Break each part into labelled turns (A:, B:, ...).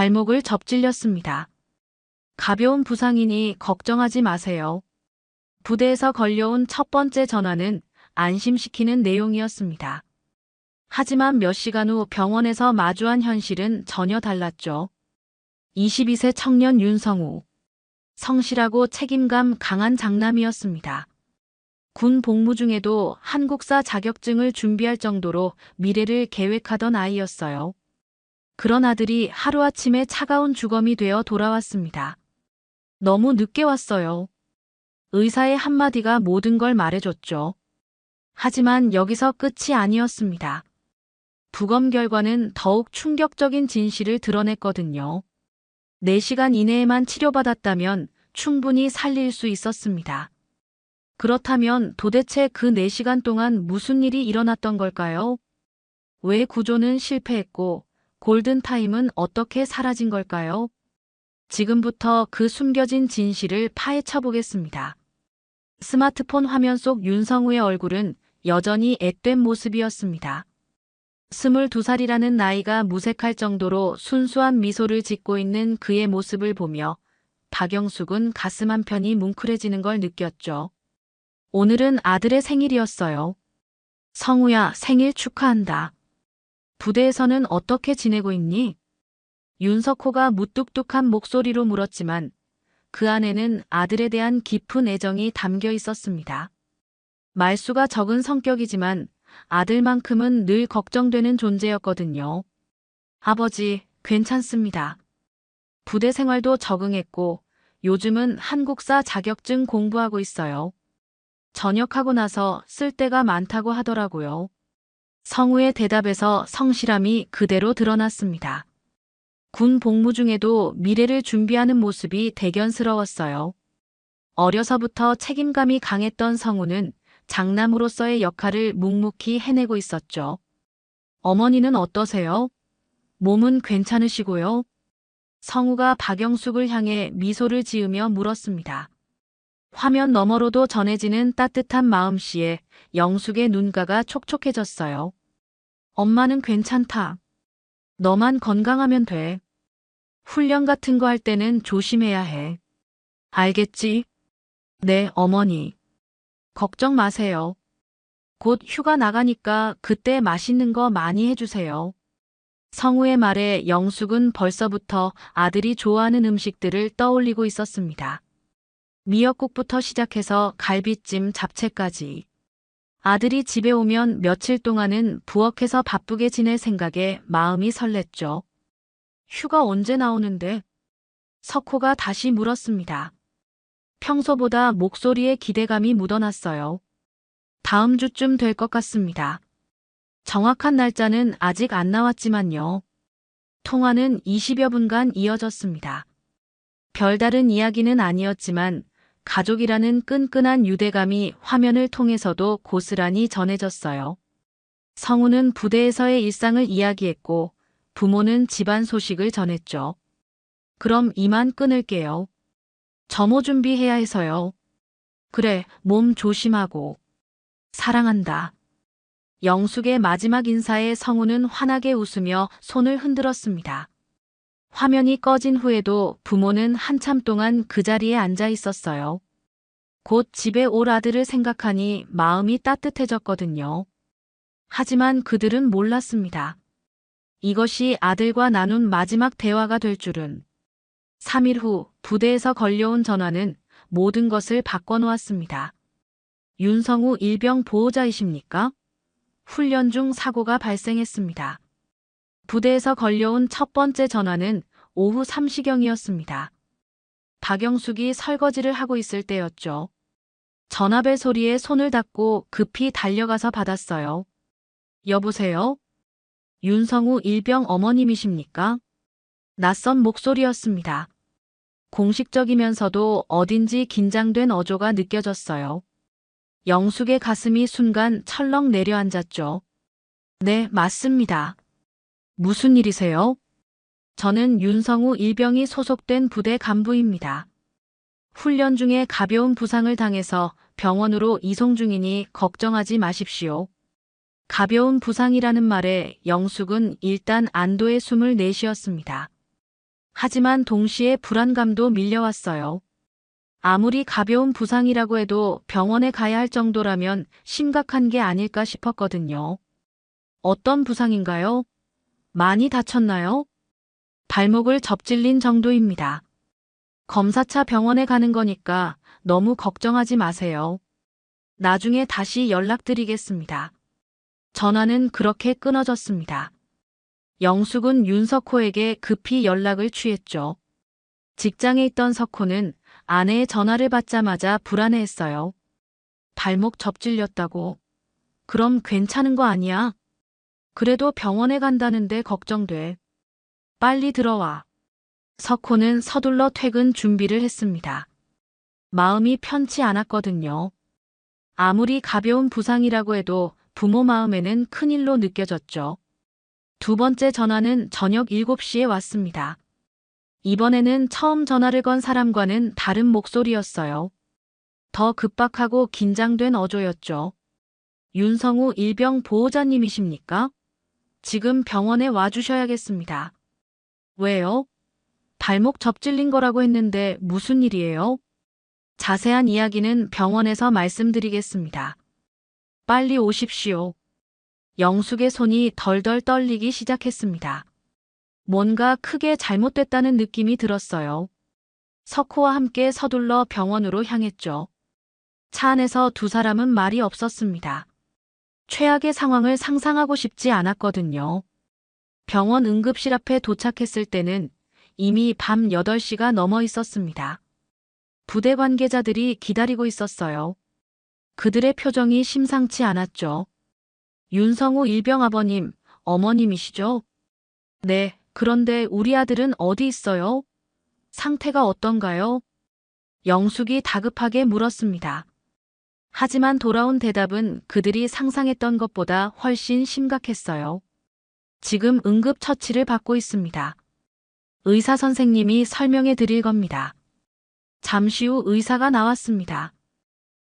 A: 발목을 접질렸습니다. 가벼운 부상이니 걱정하지 마세요. 부대에서 걸려온 첫 번째 전화는 안심시키는 내용이었습니다. 하지만 몇 시간 후 병원에서 마주한 현실은 전혀 달랐죠. 22세 청년 윤성우. 성실하고 책임감 강한 장남이었습니다. 군 복무 중에도 한국사 자격증을 준비할 정도로 미래를 계획하던 아이였어요. 그런 아들이 하루아침에 차가운 주검이 되어 돌아왔습니다. 너무 늦게 왔어요. 의사의 한마디가 모든 걸 말해줬죠. 하지만 여기서 끝이 아니었습니다. 부검 결과는 더욱 충격적인 진실을 드러냈거든요. 4시간 이내에만 치료받았다면 충분히 살릴 수 있었습니다. 그렇다면 도대체 그 4시간 동안 무슨 일이 일어났던 걸까요? 왜 구조는 실패했고 골든타임은 어떻게 사라진 걸까요? 지금부터 그 숨겨진 진실을 파헤쳐 보겠습니다. 스마트폰 화면 속 윤성우의 얼굴은 여전히 앳된 모습이었습니다. 22살이라는 나이가 무색할 정도로 순수한 미소를 짓고 있는 그의 모습을 보며 박영숙은 가슴 한편이 뭉클해지는 걸 느꼈죠. 오늘은 아들의 생일이었어요. 성우야, 생일 축하한다. 부대에서는 어떻게 지내고 있니? 윤석호가 무뚝뚝한 목소리로 물었지만 그 안에는 아들에 대한 깊은 애정이 담겨 있었습니다. 말수가 적은 성격이지만 아들만큼은 늘 걱정되는 존재였거든요. 아버지, 괜찮습니다. 부대 생활도 적응했고 요즘은 한국사 자격증 공부하고 있어요. 전역하고 나서 쓸 데가 많다고 하더라고요. 성우의 대답에서 성실함이 그대로 드러났습니다. 군 복무 중에도 미래를 준비하는 모습이 대견스러웠어요. 어려서부터 책임감이 강했던 성우는 장남으로서의 역할을 묵묵히 해내고 있었죠. 어머니는 어떠세요? 몸은 괜찮으시고요? 성우가 박영숙을 향해 미소를 지으며 물었습니다. 화면 너머로도 전해지는 따뜻한 마음씨에 영숙의 눈가가 촉촉해졌어요. 엄마는 괜찮다. 너만 건강하면 돼. 훈련 같은 거 할 때는 조심해야 해. 알겠지? 네, 어머니. 걱정 마세요. 곧 휴가 나가니까 그때 맛있는 거 많이 해주세요. 성우의 말에 영숙은 벌써부터 아들이 좋아하는 음식들을 떠올리고 있었습니다. 미역국부터 시작해서 갈비찜, 잡채까지. 아들이 집에 오면 며칠 동안은 부엌에서 바쁘게 지낼 생각에 마음이 설렜죠. 휴가 언제 나오는데? 석호가 다시 물었습니다. 평소보다 목소리에 기대감이 묻어났어요. 다음 주쯤 될 것 같습니다. 정확한 날짜는 아직 안 나왔지만요. 통화는 20여 분간 이어졌습니다. 별다른 이야기는 아니었지만 가족이라는 끈끈한 유대감이 화면을 통해서도 고스란히 전해졌어요. 성우는 부대에서의 일상을 이야기했고 부모는 집안 소식을 전했죠. 그럼 이만 끊을게요. 점호 준비해야 해서요. 그래, 몸 조심하고. 사랑한다. 영숙의 마지막 인사에 성우는 환하게 웃으며 손을 흔들었습니다. 화면이 꺼진 후에도 부모는 한참 동안 그 자리에 앉아 있었어요. 곧 집에 올 아들을 생각하니 마음이 따뜻해졌거든요. 하지만 그들은 몰랐습니다. 이것이 아들과 나눈 마지막 대화가 될 줄은. 3일 후 부대에서 걸려온 전화는 모든 것을 바꿔놓았습니다. 윤성우 일병 보호자이십니까? 훈련 중 사고가 발생했습니다. 부대에서 걸려온 첫 번째 전화는 오후 3시경이었습니다. 박영숙이 설거지를 하고 있을 때였죠. 전화벨 소리에 손을 닫고 급히 달려가서 받았어요. 여보세요? 윤성우 일병 어머님이십니까? 낯선 목소리였습니다. 공식적이면서도 어딘지 긴장된 어조가 느껴졌어요. 영숙의 가슴이 순간 철렁 내려앉았죠. 네, 맞습니다. 무슨 일이세요? 저는 윤성우 일병이 소속된 부대 간부입니다. 훈련 중에 가벼운 부상을 당해서 병원으로 이송 중이니 걱정하지 마십시오. 가벼운 부상이라는 말에 영숙은 일단 안도의 숨을 내쉬었습니다. 하지만 동시에 불안감도 밀려왔어요. 아무리 가벼운 부상이라고 해도 병원에 가야 할 정도라면 심각한 게 아닐까 싶었거든요. 어떤 부상인가요? 많이 다쳤나요? 발목을 접질린 정도입니다. 검사차 병원에 가는 거니까 너무 걱정하지 마세요. 나중에 다시 연락드리겠습니다. 전화는 그렇게 끊어졌습니다. 영숙은 윤석호에게 급히 연락을 취했죠. 직장에 있던 석호는 아내의 전화를 받자마자 불안해했어요. 발목 접질렸다고. 그럼 괜찮은 거 아니야? 그래도 병원에 간다는데 걱정돼. 빨리 들어와. 석호는 서둘러 퇴근 준비를 했습니다. 마음이 편치 않았거든요. 아무리 가벼운 부상이라고 해도 부모 마음에는 큰일로 느껴졌죠. 두 번째 전화는 저녁 7시에 왔습니다. 이번에는 처음 전화를 건 사람과는 다른 목소리였어요. 더 급박하고 긴장된 어조였죠. 윤성우 일병 보호자님이십니까? 지금 병원에 와주셔야겠습니다. 왜요? 발목 접질린 거라고 했는데 무슨 일이에요? 자세한 이야기는 병원에서 말씀드리겠습니다. 빨리 오십시오. 영숙의 손이 덜덜 떨리기 시작했습니다. 뭔가 크게 잘못됐다는 느낌이 들었어요. 석호와 함께 서둘러 병원으로 향했죠. 차 안에서 두 사람은 말이 없었습니다. 최악의 상황을 상상하고 싶지 않았거든요. 병원 응급실 앞에 도착했을 때는 이미 밤 8시가 넘어 있었습니다. 부대 관계자들이 기다리고 있었어요. 그들의 표정이 심상치 않았죠. 윤성우 일병 아버님, 어머님이시죠? 네, 그런데 우리 아들은 어디 있어요? 상태가 어떤가요? 영숙이 다급하게 물었습니다. 하지만 돌아온 대답은 그들이 상상했던 것보다 훨씬 심각했어요. 지금 응급처치를 받고 있습니다. 의사 선생님이 설명해 드릴 겁니다. 잠시 후 의사가 나왔습니다.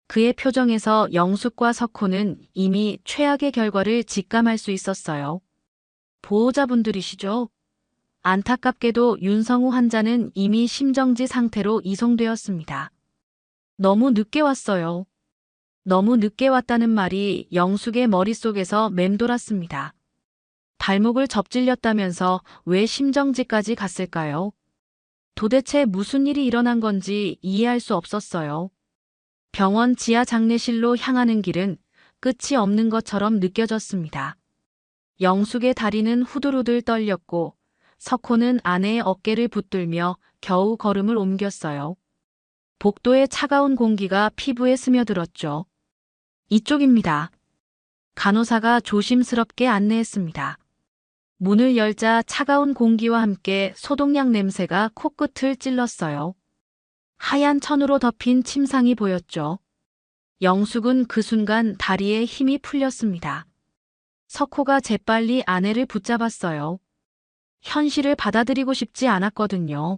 A: 그의 표정에서 영숙과 석호는 이미 최악의 결과를 직감할 수 있었어요. 보호자분들이시죠? 안타깝게도 윤성우 환자는 이미 심정지 상태로 이송되었습니다. 너무 늦게 왔어요. 너무 늦게 왔다는 말이 영숙의 머릿속에서 맴돌았습니다. 발목을 접질렸다면서 왜 심정지까지 갔을까요? 도대체 무슨 일이 일어난 건지 이해할 수 없었어요. 병원 지하 장례실로 향하는 길은 끝이 없는 것처럼 느껴졌습니다. 영숙의 다리는 후들후들 떨렸고 석호는 아내의 어깨를 붙들며 겨우 걸음을 옮겼어요. 복도의 차가운 공기가 피부에 스며들었죠. 이쪽입니다. 간호사가 조심스럽게 안내했습니다. 문을 열자 차가운 공기와 함께 소독약 냄새가 코끝을 찔렀어요. 하얀 천으로 덮인 침상이 보였죠. 영숙은 그 순간 다리에 힘이 풀렸습니다. 석호가 재빨리 아내를 붙잡았어요. 현실을 받아들이고 싶지 않았거든요.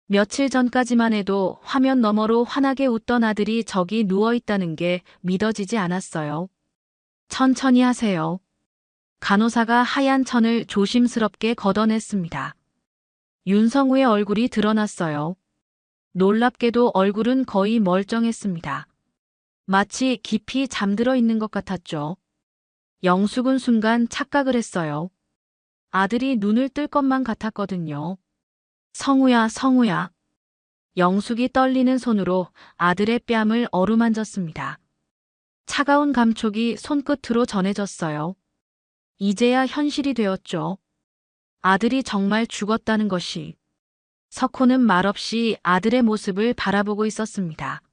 A: 며칠 전까지만 해도 화면 너머로 환하게 웃던 아들이 저기 누워있다는 게 믿어지지 않았어요. 천천히 하세요. 간호사가 하얀 천을 조심스럽게 걷어냈습니다. 윤성우의 얼굴이 드러났어요. 놀랍게도 얼굴은 거의 멀쩡했습니다. 마치 깊이 잠들어 있는 것 같았죠. 영숙은 순간 착각을 했어요. 아들이 눈을 뜰 것만 같았거든요. 성우야, 성우야. 영숙이 떨리는 손으로 아들의 뺨을 어루만졌습니다. 차가운 감촉이 손끝으로 전해졌어요. 이제야 현실이 되었죠. 아들이 정말 죽었다는 것이. 석호는 말없이 아들의 모습을 바라보고 있었습니다.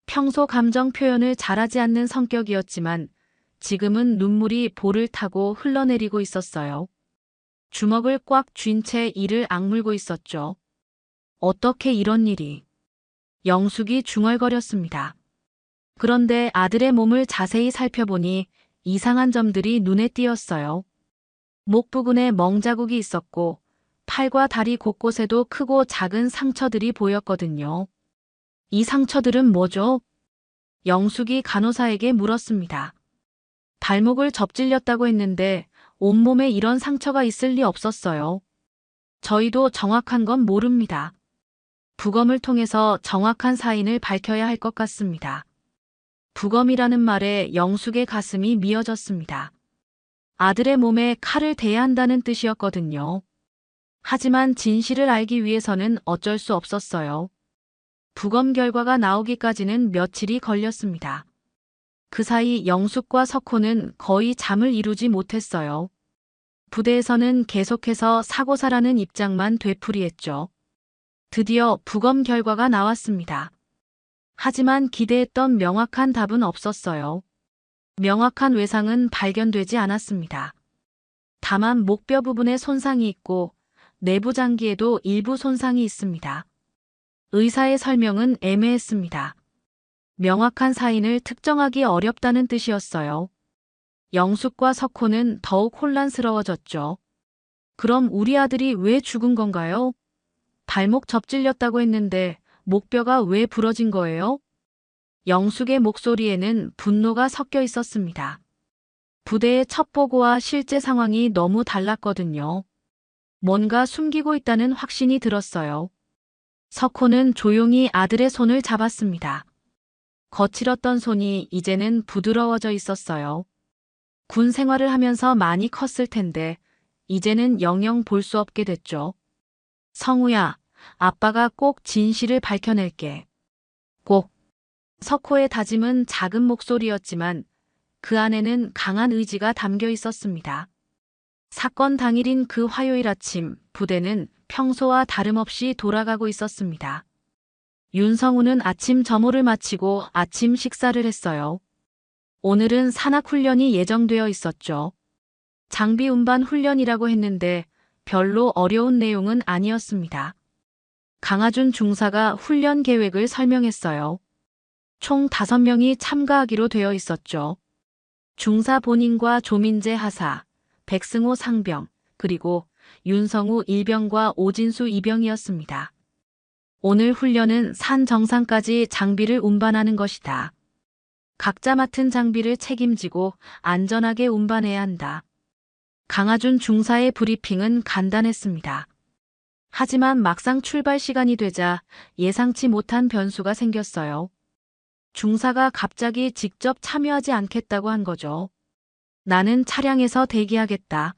A: 평소 감정 표현을 잘하지 않는 성격이었지만 지금은 눈물이 볼을 타고 흘러내리고 있었어요. 주먹을 꽉 쥔 채 이를 악물고 있었죠. 어떻게 이런 일이. 영숙이 중얼거렸습니다. 그런데 아들의 몸을 자세히 살펴보니 이상한 점들이 눈에 띄었어요. 목 부근에 멍자국이 있었고 팔과 다리 곳곳에도 크고 작은 상처들이 보였거든요. 이 상처들은 뭐죠? 영숙이 간호사에게 물었습니다. 발목을 접질렸다고 했는데 온몸에 이런 상처가 있을 리 없었어요. 저희도 정확한 건 모릅니다. 부검을 통해서 정확한 사인을 밝혀야 할 것 같습니다. 부검이라는 말에 영숙의 가슴이 미어졌습니다. 아들의 몸에 칼을 대야 한다는 뜻이었거든요. 하지만 진실을 알기 위해서는 어쩔 수 없었어요. 부검 결과가 나오기까지는 며칠이 걸렸습니다. 그 사이 영숙과 석호는 거의 잠을 이루지 못했어요. 부대에서는 계속해서 사고사라는 입장만 되풀이했죠. 드디어 부검 결과가 나왔습니다. 하지만 기대했던 명확한 답은 없었어요. 명확한 외상은 발견되지 않았습니다. 다만 목뼈 부분에 손상이 있고 내부 장기에도 일부 손상이 있습니다. 의사의 설명은 애매했습니다. 명확한 사인을 특정하기 어렵다는 뜻이었어요. 영숙과 석호는 더욱 혼란스러워졌죠. 그럼 우리 아들이 왜 죽은 건가요? 발목 접질렸다고 했는데 목뼈가 왜 부러진 거예요? 영숙의 목소리에는 분노가 섞여 있었습니다. 부대의 첫 보고와 실제 상황이 너무 달랐거든요. 뭔가 숨기고 있다는 확신이 들었어요. 석호는 조용히 아들의 손을 잡았습니다. 거칠었던 손이 이제는 부드러워져 있었어요. 군 생활을 하면서 많이 컸을 텐데 이제는 영영 볼 수 없게 됐죠. 성우야, 아빠가 꼭 진실을 밝혀낼게. 꼭. 석호의 다짐은 작은 목소리였지만 그 안에는 강한 의지가 담겨 있었습니다. 사건 당일인 그 화요일 아침, 부대는 평소와 다름없이 돌아가고 있었습니다. 윤성우는 아침 점호를 마치고 아침 식사를 했어요. 오늘은 산악훈련이 예정되어 있었죠. 장비 운반 훈련이라고 했는데 별로 어려운 내용은 아니었습니다. 강하준 중사가 훈련 계획을 설명했어요. 총 5명이 참가하기로 되어 있었죠. 중사 본인과 조민재 하사, 백승호 상병, 그리고 윤성우 1병과 오진수 2병이었습니다. 오늘 훈련은 산 정상까지 장비를 운반하는 것이다. 각자 맡은 장비를 책임지고 안전하게 운반해야 한다. 강하준 중사의 브리핑은 간단했습니다. 하지만 막상 출발 시간이 되자 예상치 못한 변수가 생겼어요. 중사가 갑자기 직접 참여하지 않겠다고 한 거죠. 나는 차량에서 대기하겠다.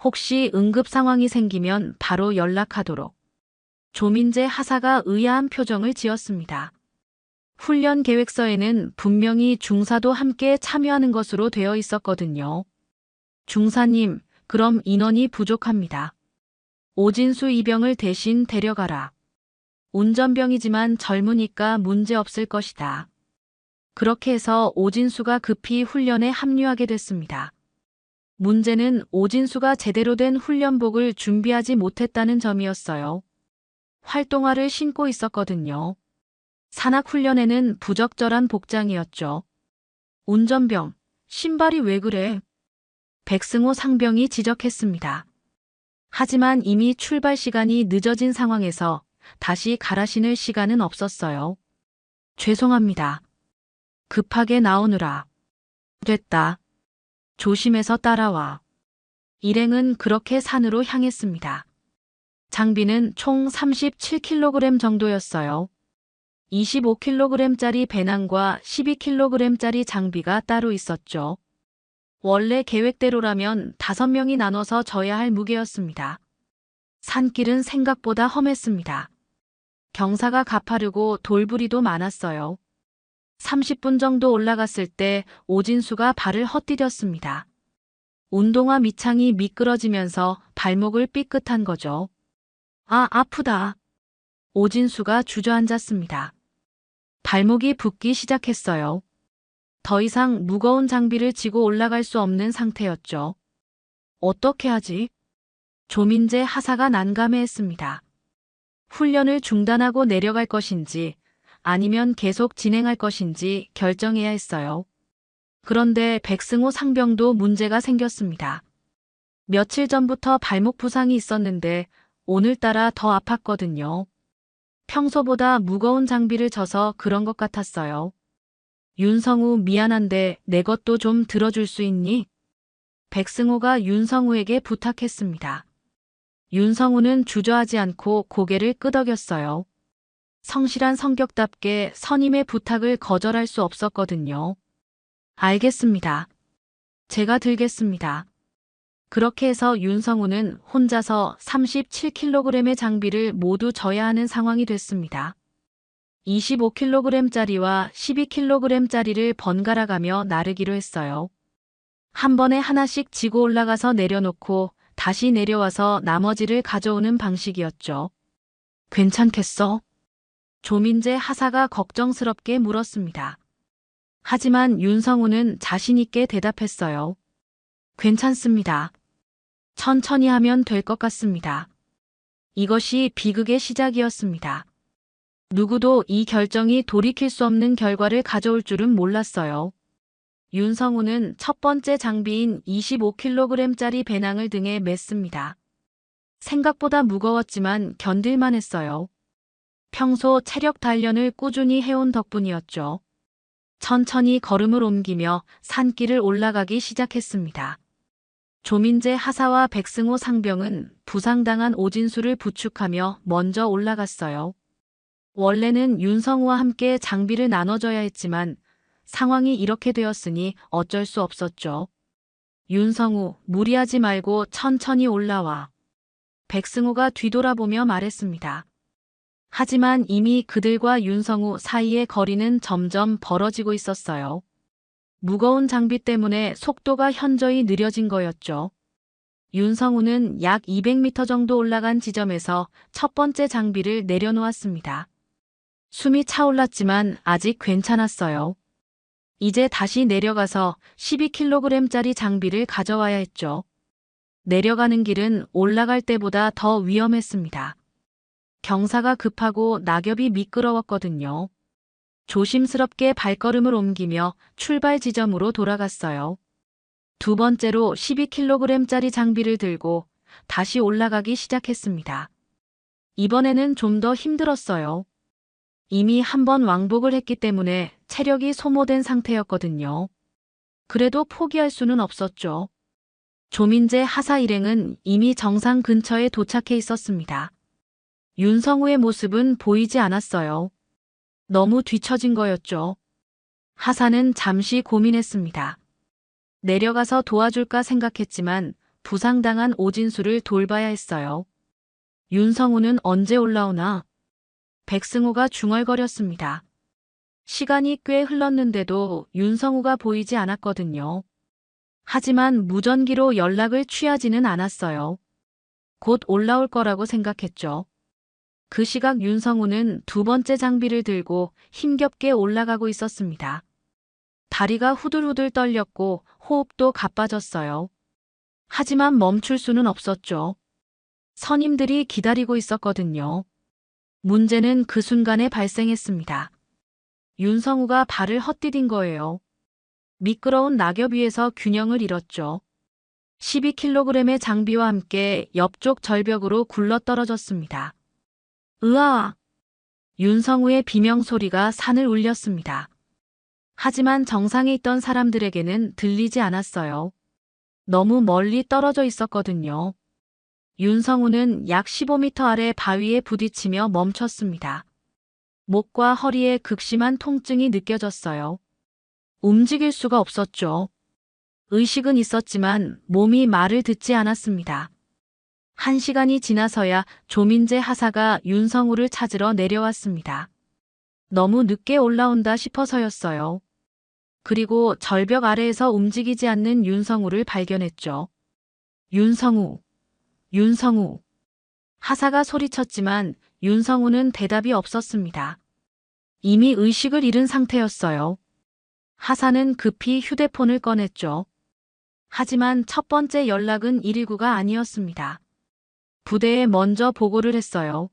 A: 혹시 응급 상황이 생기면 바로 연락하도록. 조민재 하사가 의아한 표정을 지었습니다. 훈련 계획서에는 분명히 중사도 함께 참여하는 것으로 되어 있었거든요. 중사님, 그럼 인원이 부족합니다. 오진수 2병을 대신 데려가라. 운전병이지만 젊으니까 문제 없을 것이다. 그렇게 해서 오진수가 급히 훈련에 합류하게 됐습니다. 문제는 오진수가 제대로 된 훈련복을 준비하지 못했다는 점이었어요. 활동화를 신고 있었거든요. 산악훈련에는 부적절한 복장이었죠. 운전병, 신발이 왜 그래? 백승호 상병이 지적했습니다. 하지만 이미 출발 시간이 늦어진 상황에서 다시 갈아 신을 시간은 없었어요. 죄송합니다. 급하게 나오느라. 됐다. 조심해서 따라와. 일행은 그렇게 산으로 향했습니다. 장비는 총 37kg 정도였어요. 25kg짜리 배낭과 12kg짜리 장비가 따로 있었죠. 원래 계획대로라면 5명이 나눠서 져야 할 무게였습니다. 산길은 생각보다 험했습니다. 경사가 가파르고 돌부리도 많았어요. 30분 정도 올라갔을 때 오진수가 발을 헛디뎠습니다. 운동화 밑창이 미끄러지면서 발목을 삐끗한 거죠. 아, 아프다. 오진수가 주저앉았습니다. 발목이 붓기 시작했어요. 더 이상 무거운 장비를 지고 올라갈 수 없는 상태였죠. 어떻게 하지? 조민재 하사가 난감해했습니다. 훈련을 중단하고 내려갈 것인지 아니면 계속 진행할 것인지 결정해야 했어요. 그런데 백승호 상병도 문제가 생겼습니다. 며칠 전부터 발목 부상이 있었는데 오늘따라 더 아팠거든요. 평소보다 무거운 장비를 져서 그런 것 같았어요. 윤성우 미안한데 내 것도 좀 들어줄 수 있니? 백승호가 윤성우에게 부탁했습니다. 윤성우는 주저하지 않고 고개를 끄덕였어요. 성실한 성격답게 선임의 부탁을 거절할 수 없었거든요. 알겠습니다. 제가 들겠습니다. 그렇게 해서 윤성우는 혼자서 37kg의 장비를 모두 져야 하는 상황이 됐습니다. 25kg짜리와 12kg짜리를 번갈아 가며 나르기로 했어요. 한 번에 하나씩 지고 올라가서 내려놓고 다시 내려와서 나머지를 가져오는 방식이었죠. 괜찮겠어? 조민재 하사가 걱정스럽게 물었습니다. 하지만 윤성우는 자신 있게 대답했어요. 괜찮습니다. 천천히 하면 될 것 같습니다. 이것이 비극의 시작이었습니다. 누구도 이 결정이 돌이킬 수 없는 결과를 가져올 줄은 몰랐어요. 윤성우는 첫 번째 장비인 25kg짜리 배낭을 등에 맸습니다. 생각보다 무거웠지만 견딜만 했어요. 평소 체력 단련을 꾸준히 해온 덕분이었죠. 천천히 걸음을 옮기며 산길을 올라가기 시작했습니다. 조민재 하사와 백승호 상병은 부상당한 오진수를 부축하며 먼저 올라갔어요. 원래는 윤성우와 함께 장비를 나눠줘야 했지만 상황이 이렇게 되었으니 어쩔 수 없었죠. 윤성우, 무리하지 말고 천천히 올라와. 백승호가 뒤돌아보며 말했습니다. 하지만 이미 그들과 윤성우 사이의 거리는 점점 벌어지고 있었어요. 무거운 장비 때문에 속도가 현저히 느려진 거였죠. 윤성우는 약 200m 정도 올라간 지점에서 첫 번째 장비를 내려놓았습니다. 숨이 차올랐지만 아직 괜찮았어요. 이제 다시 내려가서 12kg짜리 장비를 가져와야 했죠. 내려가는 길은 올라갈 때보다 더 위험했습니다. 경사가 급하고 낙엽이 미끄러웠거든요. 조심스럽게 발걸음을 옮기며 출발 지점으로 돌아갔어요. 두 번째로 12kg짜리 장비를 들고 다시 올라가기 시작했습니다. 이번에는 좀 더 힘들었어요. 이미 한 번 왕복을 했기 때문에 체력이 소모된 상태였거든요. 그래도 포기할 수는 없었죠. 조민재 하사 일행은 이미 정상 근처에 도착해 있었습니다. 윤성우의 모습은 보이지 않았어요. 너무 뒤처진 거였죠. 하사는 잠시 고민했습니다. 내려가서 도와줄까 생각했지만 부상당한 오진수를 돌봐야 했어요. 윤성우는 언제 올라오나? 백승호가 중얼거렸습니다. 시간이 꽤 흘렀는데도 윤성우가 보이지 않았거든요. 하지만 무전기로 연락을 취하지는 않았어요. 곧 올라올 거라고 생각했죠. 그 시각 윤성우는 두 번째 장비를 들고 힘겹게 올라가고 있었습니다. 다리가 후들후들 떨렸고 호흡도 가빠졌어요. 하지만 멈출 수는 없었죠. 선임들이 기다리고 있었거든요. 문제는 그 순간에 발생했습니다. 윤성우가 발을 헛디딘 거예요. 미끄러운 낙엽 위에서 균형을 잃었죠. 12kg의 장비와 함께 옆쪽 절벽으로 굴러떨어졌습니다. 으아! 윤성우의 비명소리가 산을 울렸습니다. 하지만 정상에 있던 사람들에게는 들리지 않았어요. 너무 멀리 떨어져 있었거든요. 윤성우는 약 15m 아래 바위에 부딪히며 멈췄습니다. 목과 허리에 극심한 통증이 느껴졌어요. 움직일 수가 없었죠. 의식은 있었지만 몸이 말을 듣지 않았습니다. 1시간이 지나서야 조민재 하사가 윤성우를 찾으러 내려왔습니다. 너무 늦게 올라온다 싶어서였어요. 그리고 절벽 아래에서 움직이지 않는 윤성우를 발견했죠. 윤성우, 윤성우. 하사가 소리쳤지만 윤성우는 대답이 없었습니다. 이미 의식을 잃은 상태였어요. 하사는 급히 휴대폰을 꺼냈죠. 하지만 첫 번째 연락은 119가 아니었습니다. 부대에 먼저 보고를 했어요.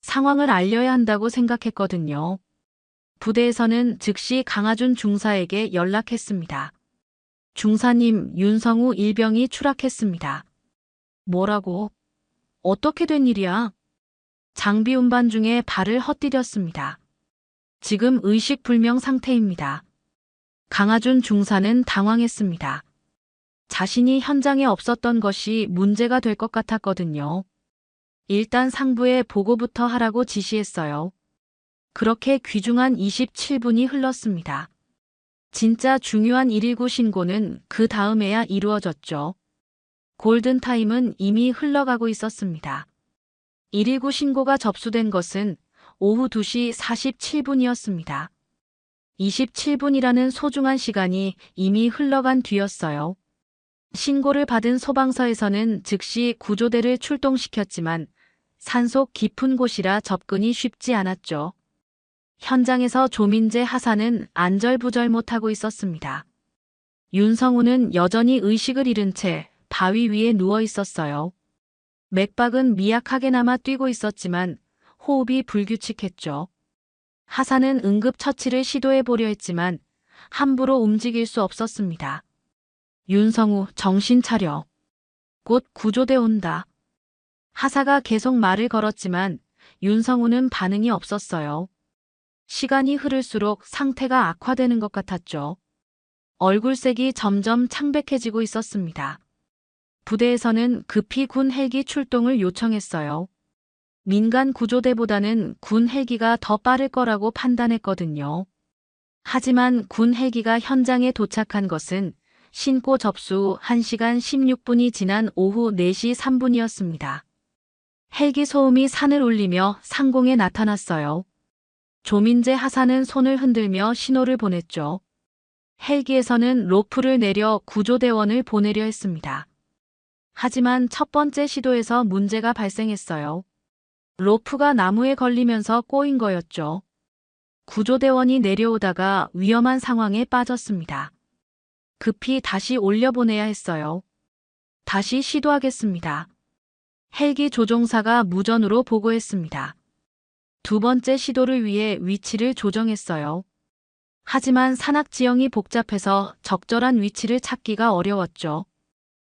A: 상황을 알려야 한다고 생각했거든요. 부대에서는 즉시 강하준 중사에게 연락했습니다. 중사님, 윤성우 일병이 추락했습니다. 뭐라고? 어떻게 된 일이야? 장비 운반 중에 발을 헛디뎠습니다. 지금 의식불명 상태입니다. 강하준 중사는 당황했습니다. 자신이 현장에 없었던 것이 문제가 될 것 같았거든요. 일단 상부에 보고부터 하라고 지시했어요. 그렇게 귀중한 27분이 흘렀습니다. 진짜 중요한 119 신고는 그 다음에야 이루어졌죠. 골든타임은 이미 흘러가고 있었습니다. 119 신고가 접수된 것은 오후 2시 47분이었습니다. 27분이라는 소중한 시간이 이미 흘러간 뒤였어요. 신고를 받은 소방서에서는 즉시 구조대를 출동시켰지만 산속 깊은 곳이라 접근이 쉽지 않았죠. 현장에서 조민재 하사는 안절부절 못하고 있었습니다. 윤성우는 여전히 의식을 잃은 채 바위 위에 누워 있었어요. 맥박은 미약하게나마 뛰고 있었지만 호흡이 불규칙했죠. 하사는 응급처치를 시도해 보려 했지만 함부로 움직일 수 없었습니다. 윤성우, 정신 차려. 곧 구조대 온다. 하사가 계속 말을 걸었지만 윤성우는 반응이 없었어요. 시간이 흐를수록 상태가 악화되는 것 같았죠. 얼굴색이 점점 창백해지고 있었습니다. 부대에서는 급히 군 헬기 출동을 요청했어요. 민간 구조대보다는 군 헬기가 더 빠를 거라고 판단했거든요. 하지만 군 헬기가 현장에 도착한 것은 신고 접수 후 1시간 16분이 지난 오후 4시 3분이었습니다. 헬기 소음이 산을 울리며 상공에 나타났어요. 조민재 하사는 손을 흔들며 신호를 보냈죠. 헬기에서는 로프를 내려 구조대원을 보내려 했습니다. 하지만 첫 번째 시도에서 문제가 발생했어요. 로프가 나무에 걸리면서 꼬인 거였죠. 구조대원이 내려오다가 위험한 상황에 빠졌습니다. 급히 다시 올려보내야 했어요. 다시 시도하겠습니다. 헬기 조종사가 무전으로 보고했습니다. 두 번째 시도를 위해 위치를 조정했어요. 하지만 산악 지형이 복잡해서 적절한 위치를 찾기가 어려웠죠.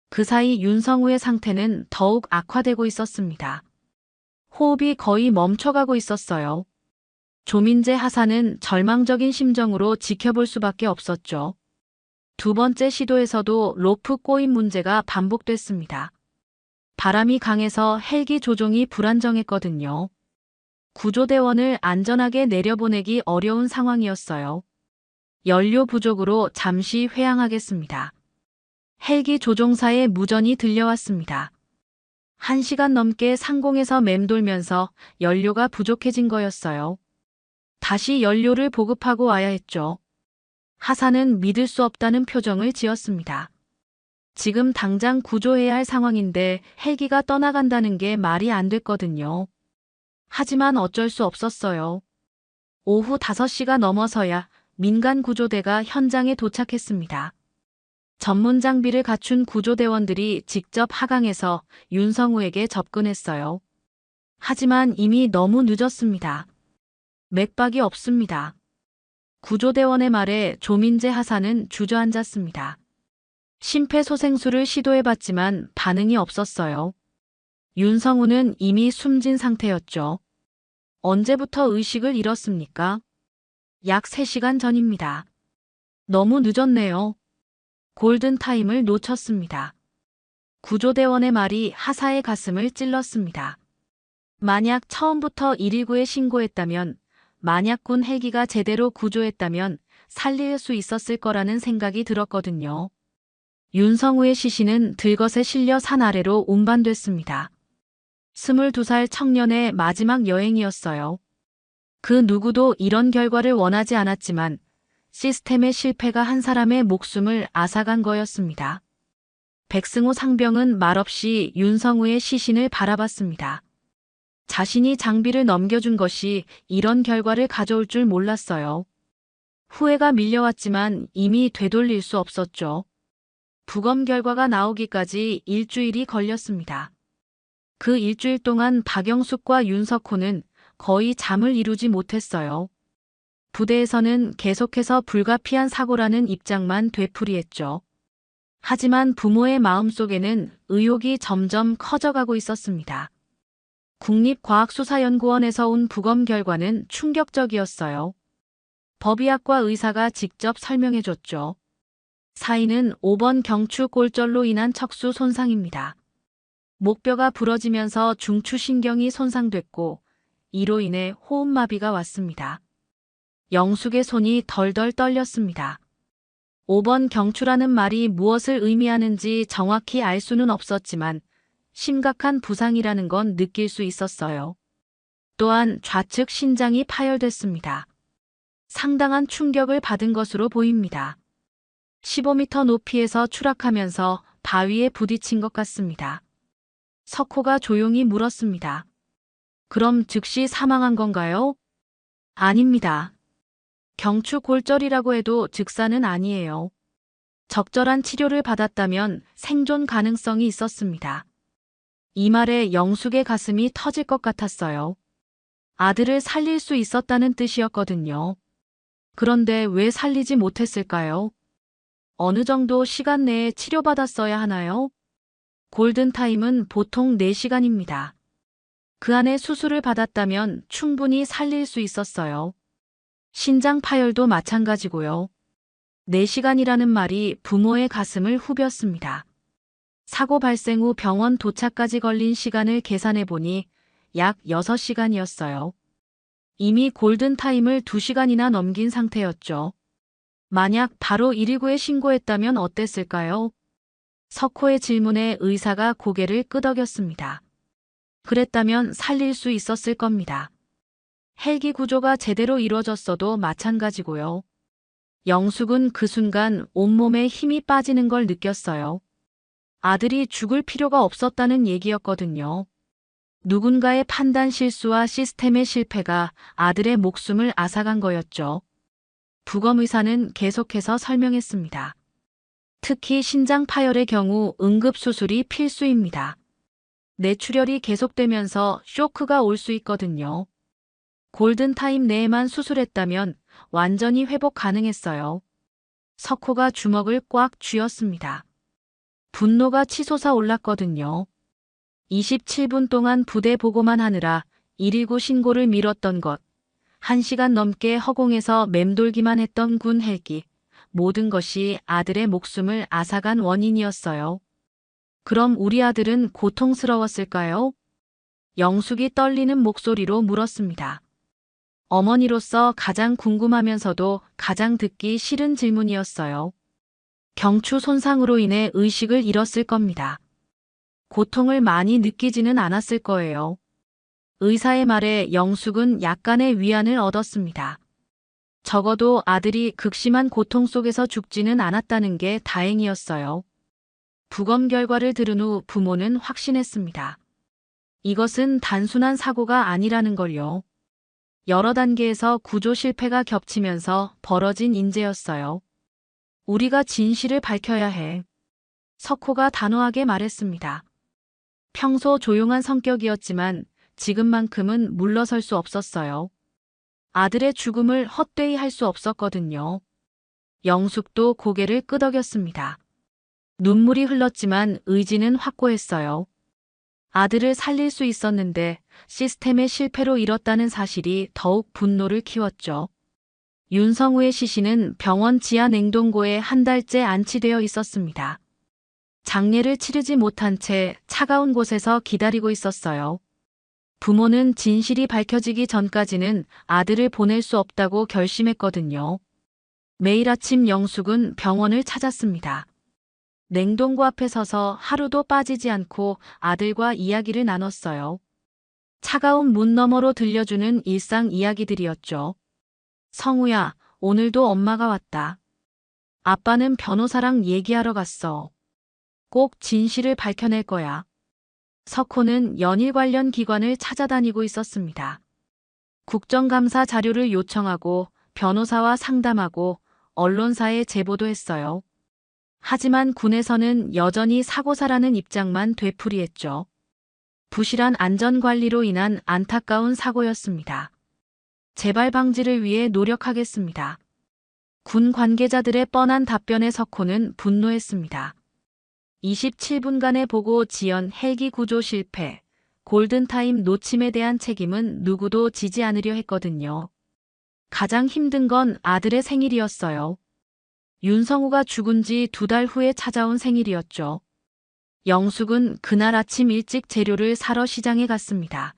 A: 그 사이 윤성우의 상태는 더욱 악화되고 있었습니다. 호흡이 거의 멈춰가고 있었어요. 조민재 하사는 절망적인 심정으로 지켜볼 수밖에 없었죠. 두 번째 시도에서도 로프 꼬임 문제가 반복됐습니다. 바람이 강해서 헬기 조종이 불안정했거든요. 구조대원을 안전하게 내려보내기 어려운 상황이었어요. 연료 부족으로 잠시 회항하겠습니다. 헬기 조종사의 무전이 들려왔습니다. 1시간 넘게 상공에서 맴돌면서 연료가 부족해진 거였어요. 다시 연료를 보급하고 와야 했죠. 하사는 믿을 수 없다는 표정을 지었습니다. 지금 당장 구조해야 할 상황인데 헬기가 떠나간다는 게 말이 안 됐거든요. 하지만 어쩔 수 없었어요. 오후 5시가 넘어서야 민간 구조대가 현장에 도착했습니다. 전문 장비를 갖춘 구조대원들이 직접 하강해서 윤성우에게 접근했어요. 하지만 이미 너무 늦었습니다. 맥박이 없습니다. 구조대원의 말에 조민재 하사는 주저앉았습니다. 심폐소생술을 시도해봤지만 반응이 없었어요. 윤성우는 이미 숨진 상태였죠. 언제부터 의식을 잃었습니까? 약 3시간 전입니다. 너무 늦었네요. 골든타임을 놓쳤습니다. 구조대원의 말이 하사의 가슴을 찔렀습니다. 만약 처음부터 119에 신고했다면, 만약 군 헬기가 제대로 구조했다면 살릴 수 있었을 거라는 생각이 들었거든요. 윤성우의 시신은 들것에 실려 산 아래로 운반됐습니다. 22살 청년의 마지막 여행이었어요. 그 누구도 이런 결과를 원하지 않았지만 시스템의 실패가 한 사람의 목숨을 앗아간 거였습니다. 백승호 상병은 말없이 윤성우의 시신을 바라봤습니다. 자신이 장비를 넘겨준 것이 이런 결과를 가져올 줄 몰랐어요. 후회가 밀려왔지만 이미 되돌릴 수 없었죠. 부검 결과가 나오기까지 일주일이 걸렸습니다. 그 일주일 동안 박영숙과 윤석호는 거의 잠을 이루지 못했어요. 부대에서는 계속해서 불가피한 사고라는 입장만 되풀이했죠. 하지만 부모의 마음속에는 의혹이 점점 커져가고 있었습니다. 국립과학수사연구원에서 온 부검 결과는 충격적이었어요. 법의학과 의사가 직접 설명해줬죠. 사인은 5번 경추골절로 인한 척수 손상입니다. 목뼈가 부러지면서 중추신경이 손상됐고 이로 인해 호흡마비가 왔습니다. 영숙의 손이 덜덜 떨렸습니다. 5번 경추라는 말이 무엇을 의미하는지 정확히 알 수는 없었지만 심각한 부상이라는 건 느낄 수 있었어요. 또한 좌측 신장이 파열됐습니다. 상당한 충격을 받은 것으로 보입니다. 15m 높이에서 추락하면서 바위에 부딪힌 것 같습니다. 석호가 조용히 물었습니다. 그럼 즉시 사망한 건가요? 아닙니다. 경추 골절이라고 해도 즉사는 아니에요. 적절한 치료를 받았다면 생존 가능성이 있었습니다. 이 말에 영숙의 가슴이 터질 것 같았어요. 아들을 살릴 수 있었다는 뜻이었거든요. 그런데 왜 살리지 못했을까요? 어느 정도 시간 내에 치료받았어야 하나요? 골든타임은 보통 4시간입니다. 그 안에 수술을 받았다면 충분히 살릴 수 있었어요. 신장 파열도 마찬가지고요. 4시간이라는 말이 부모의 가슴을 후볐습니다. 사고 발생 후 병원 도착까지 걸린 시간을 계산해 보니 약 6시간이었어요. 이미 골든타임을 2시간이나 넘긴 상태였죠. 만약 바로 119에 신고했다면 어땠을까요? 석호의 질문에 의사가 고개를 끄덕였습니다. 그랬다면 살릴 수 있었을 겁니다. 헬기 구조가 제대로 이루어졌어도 마찬가지고요. 영숙은 그 순간 온몸에 힘이 빠지는 걸 느꼈어요. 아들이 죽을 필요가 없었다는 얘기였거든요. 누군가의 판단 실수와 시스템의 실패가 아들의 목숨을 앗아간 거였죠. 부검의사는 계속해서 설명했습니다. 특히 신장 파열의 경우 응급수술이 필수입니다. 뇌출혈이 계속되면서 쇼크가 올 수 있거든요. 골든타임 내에만 수술했다면 완전히 회복 가능했어요. 석호가 주먹을 꽉 쥐었습니다. 분노가 치솟아 올랐거든요. 27분 동안 부대 보고만 하느라 119 신고를 미뤘던 것, 1시간 넘게 허공에서 맴돌기만 했던 군 헬기, 모든 것이 아들의 목숨을 앗아간 원인이었어요. 그럼 우리 아들은 고통스러웠을까요? 영숙이 떨리는 목소리로 물었습니다. 어머니로서 가장 궁금하면서도 가장 듣기 싫은 질문이었어요. 경추 손상으로 인해 의식을 잃었을 겁니다. 고통을 많이 느끼지는 않았을 거예요. 의사의 말에 영숙은 약간의 위안을 얻었습니다. 적어도 아들이 극심한 고통 속에서 죽지는 않았다는 게 다행이었어요. 부검 결과를 들은 후 부모는 확신했습니다. 이것은 단순한 사고가 아니라는 걸요. 여러 단계에서 구조 실패가 겹치면서 벌어진 인재였어요. 우리가 진실을 밝혀야 해. 석호가 단호하게 말했습니다. 평소 조용한 성격이었지만 지금만큼은 물러설 수 없었어요. 아들의 죽음을 헛되이 할 수 없었거든요. 영숙도 고개를 끄덕였습니다. 눈물이 흘렀지만 의지는 확고했어요. 아들을 살릴 수 있었는데 시스템의 실패로 잃었다는 사실이 더욱 분노를 키웠죠. 윤성우의 시신은 병원 지하 냉동고에 한 달째 안치되어 있었습니다. 장례를 치르지 못한 채 차가운 곳에서 기다리고 있었어요. 부모는 진실이 밝혀지기 전까지는 아들을 보낼 수 없다고 결심했거든요. 매일 아침 영숙은 병원을 찾았습니다. 냉동고 앞에 서서 하루도 빠지지 않고 아들과 이야기를 나눴어요. 차가운 문 너머로 들려주는 일상 이야기들이었죠. 성우야, 오늘도 엄마가 왔다. 아빠는 변호사랑 얘기하러 갔어. 꼭 진실을 밝혀낼 거야. 석호는 연일 관련 기관을 찾아다니고 있었습니다. 국정감사 자료를 요청하고 변호사와 상담하고 언론사에 제보도 했어요. 하지만 군에서는 여전히 사고사라는 입장만 되풀이했죠. 부실한 안전관리로 인한 안타까운 사고였습니다. 재발 방지를 위해 노력하겠습니다. 군 관계자들의 뻔한 답변에 석호는 분노했습니다. 27분간의 보고 지연 헬기 구조 실패, 골든타임 놓침에 대한 책임은 누구도 지지 않으려 했거든요. 가장 힘든 건 아들의 생일이었어요. 윤성우가 죽은 지 2달 후에 찾아온 생일이었죠. 영숙은 그날 아침 일찍 재료를 사러 시장에 갔습니다.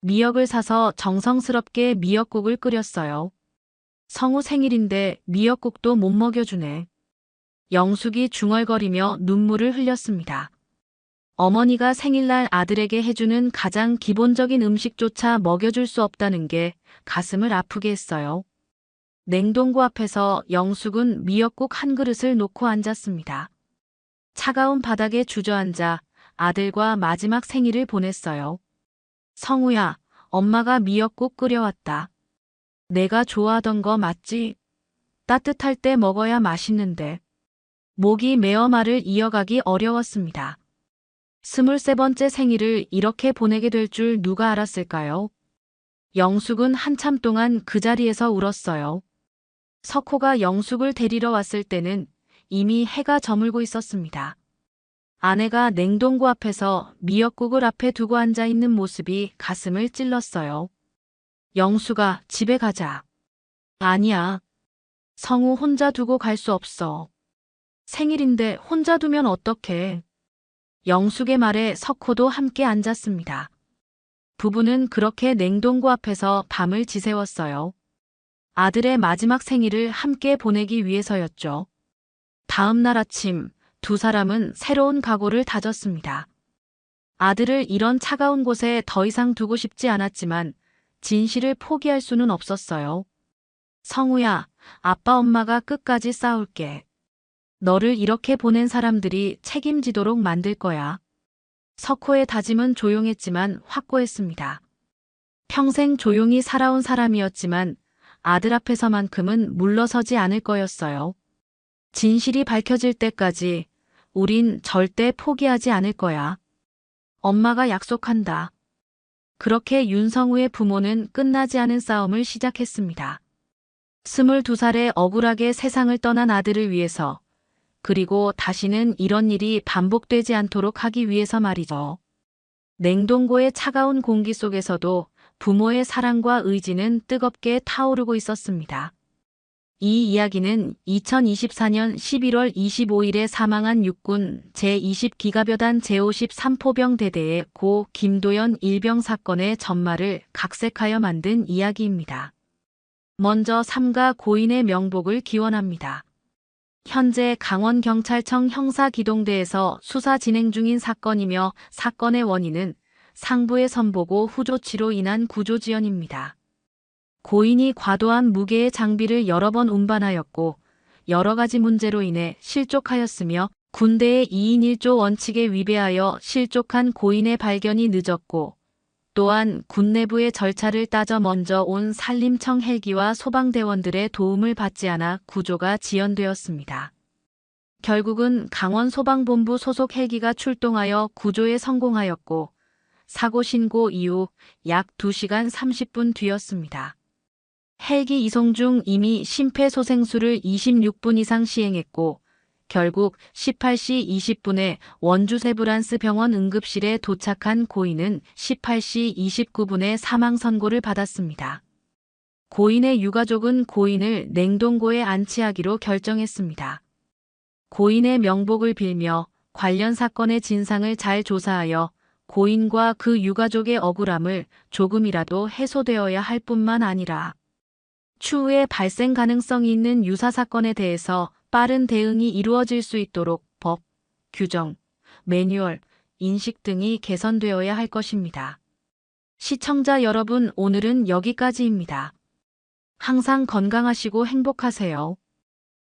A: 미역을 사서 정성스럽게 미역국을 끓였어요. 성우 생일인데 미역국도 못 먹여주네. 영숙이 중얼거리며 눈물을 흘렸습니다. 어머니가 생일날 아들에게 해주는 가장 기본적인 음식조차 먹여줄 수 없다는 게 가슴을 아프게 했어요. 냉동고 앞에서 영숙은 미역국 한 그릇을 놓고 앉았습니다. 차가운 바닥에 주저앉아 아들과 마지막 생일을 보냈어요. 성우야, 엄마가 미역국 끓여왔다. 내가 좋아하던 거 맞지? 따뜻할 때 먹어야 맛있는데. 목이 메어 말을 이어가기 어려웠습니다. 23번째 생일을 이렇게 보내게 될 줄 누가 알았을까요? 영숙은 한참 동안 그 자리에서 울었어요. 석호가 영숙을 데리러 왔을 때는 이미 해가 저물고 있었습니다. 아내가 냉동고 앞에서 미역국을 앞에 두고 앉아 있는 모습이 가슴을 찔렀어요. 영숙아, 집에 가자. 아니야. 성우 혼자 두고 갈 수 없어. 생일인데 혼자 두면 어떡해. 영숙의 말에 석호도 함께 앉았습니다. 부부는 그렇게 냉동고 앞에서 밤을 지새웠어요. 아들의 마지막 생일을 함께 보내기 위해서였죠. 다음 날 아침 두 사람은 새로운 각오를 다졌습니다. 아들을 이런 차가운 곳에 더 이상 두고 싶지 않았지만 진실을 포기할 수는 없었어요. 성우야, 아빠 엄마가 끝까지 싸울게. 너를 이렇게 보낸 사람들이 책임지도록 만들 거야. 석호의 다짐은 조용했지만 확고했습니다. 평생 조용히 살아온 사람이었지만 아들 앞에서만큼은 물러서지 않을 거였어요. 진실이 밝혀질 때까지 우린 절대 포기하지 않을 거야. 엄마가 약속한다. 그렇게 윤성우의 부모는 끝나지 않은 싸움을 시작했습니다. 22살에 억울하게 세상을 떠난 아들을 위해서, 그리고 다시는 이런 일이 반복되지 않도록 하기 위해서 말이죠. 냉동고의 차가운 공기 속에서도 부모의 사랑과 의지는 뜨겁게 타오르고 있었습니다. 이 이야기는 2024년 11월 25일에 사망한 육군 제20기가벼단 제53포병 대대의 고 김도연 일병 사건의 전말을 각색하여 만든 이야기입니다. 먼저 삼가 고인의 명복을 기원합니다. 현재 강원경찰청 형사기동대에서 수사 진행 중인 사건이며 사건의 원인은 상부의 선보고 후조치로 인한 구조지연입니다. 고인이 과도한 무게의 장비를 여러 번 운반하였고 여러 가지 문제로 인해 실족하였으며 군대의 2인 1조 원칙에 위배하여 실족한 고인의 발견이 늦었고 또한 군 내부의 절차를 따져 먼저 온 산림청 헬기와 소방대원들의 도움을 받지 않아 구조가 지연되었습니다. 결국은 강원소방본부 소속 헬기가 출동하여 구조에 성공하였고 사고 신고 이후 약 2시간 30분 뒤였습니다. 헬기 이송 중 이미 심폐소생술을 26분 이상 시행했고 결국 18시 20분에 원주 세브란스 병원 응급실에 도착한 고인은 18시 29분에 사망 선고를 받았습니다. 고인의 유가족은 고인을 냉동고에 안치하기로 결정했습니다. 고인의 명복을 빌며 관련 사건의 진상을 잘 조사하여 고인과 그 유가족의 억울함을 조금이라도 해소되어야 할 뿐만 아니라 추후에 발생 가능성이 있는 유사 사건에 대해서 빠른 대응이 이루어질 수 있도록 법, 규정, 매뉴얼, 인식 등이 개선되어야 할 것입니다. 시청자 여러분, 오늘은 여기까지입니다. 항상 건강하시고 행복하세요.